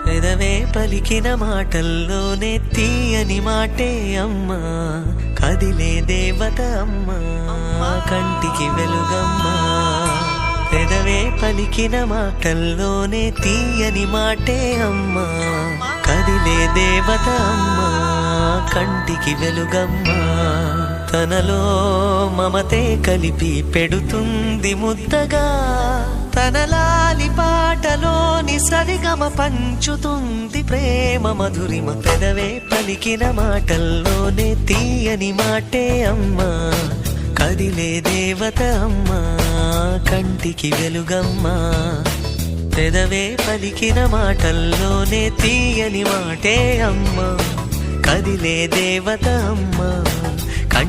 పెదవే పలికిన మాటల్లోనే తీయని మాటే అమ్మా, కదిలే దేవత అమ్మా, కంటికి వెలుగమ్మా. పెదవే పలికిన మాటల్లోనే తీయని మాటే అమ్మా, కదిలే దేవత అమ్మా, కంటికి వెలుగమ్మా. తనలో మమతే కలిపి పెడుతుంది ముద్దగా, తన లాలి పాటలోని సరిగమ పంచుతుంది ప్రేమ మధురిమ. పెదవే పలికిన మాటల్లోనే తీయని మాటే అమ్మా, కదిలే దేవత అమ్మా, కంటికి వెలుగమ్మా. పెదవే పలికిన మాటల్లోనే తీయని మాటే అమ్మా, కదిలే దేవత అమ్మా,